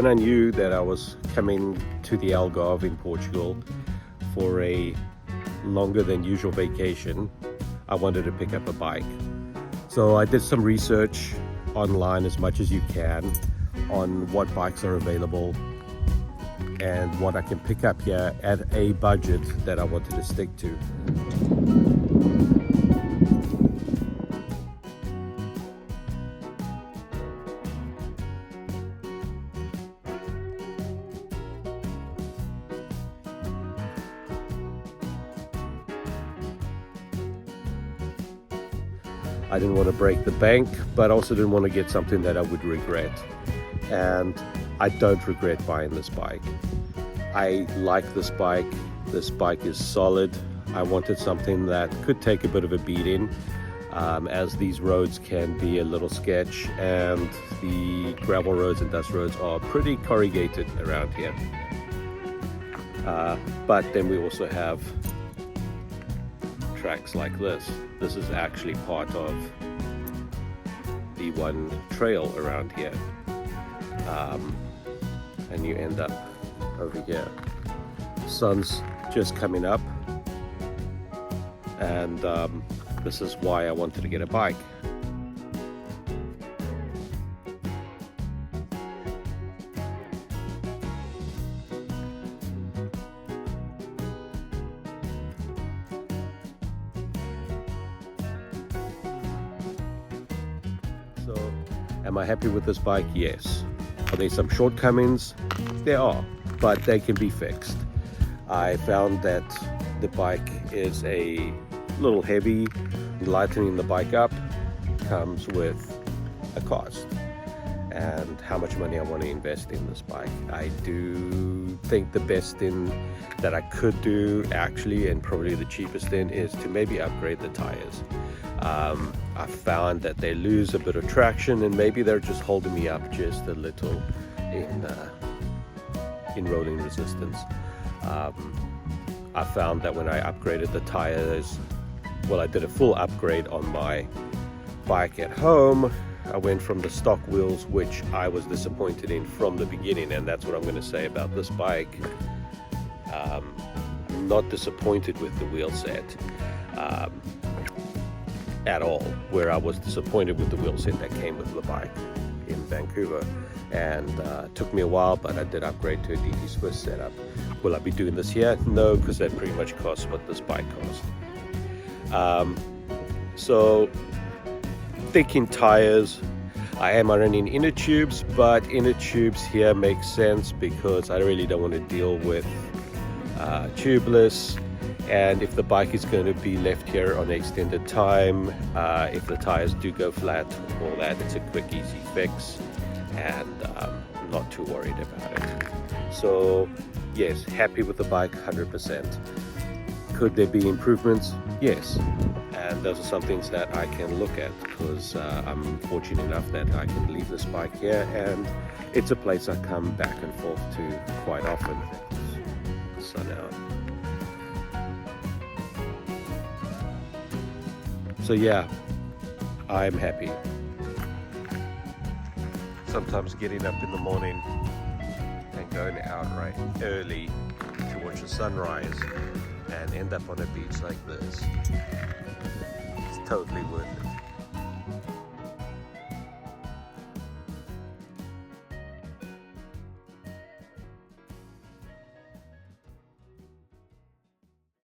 when I knew that I was coming to the Algarve in Portugal for a longer than usual vacation, I wanted to pick up a bike. So I did some research online as much as you can on what bikes are available and what I can pick up here at a budget that I wanted to stick to. I didn't want to break the bank, but also didn't want to get something that I would regret. And I don't regret buying this bike. I like this bike. This bike is solid. I wanted something that could take a bit of a beating, as these roads can be a little sketch, and the gravel roads and dust roads are pretty corrugated around here. But then we also have tracks like this. This is actually part of the one trail around here, and you end up over here. Sun's just coming up, and this is why I wanted to get a bike. So, am I happy with this bike? Yes. Are there some shortcomings? There are, but they can be fixed. I found that the bike is a little heavy. Lightening the bike up comes with a cost, and how much money I want to invest in this bike. I do think the best thing that I could do, actually, and probably the cheapest thing, is to maybe upgrade the tires. I found that they lose a bit of traction, and maybe they're just holding me up just a little in rolling resistance. I found that when I upgraded the tires, well, I did a full upgrade on my bike at home. I went from the stock wheels, which I was disappointed in from the beginning, and that's what I'm going to say about this bike. I'm not disappointed with the wheel set at all, where I was disappointed with the wheel set that came with the bike in Vancouver. And it took me a while, but I did upgrade to a DT Swiss setup. Will I be doing this here? No, because that pretty much costs what this bike cost. So thinking tires, I am running inner tubes, but inner tubes here makes sense because I really don't want to deal with tubeless. And if the bike is going to be left here on extended time, if the tires do go flat, all that, it's a quick, easy fix, and I'm not too worried about it. So yes, happy with the bike 100%. Could there be improvements? Yes, and those are some things that I can look at, because I'm fortunate enough that I can leave this bike here, and it's a place I come back and forth to quite often. Sun out. So yeah, I'm happy. Sometimes getting up in the morning and going out right early to watch the sunrise and end up on a beach like this, it's totally worth it.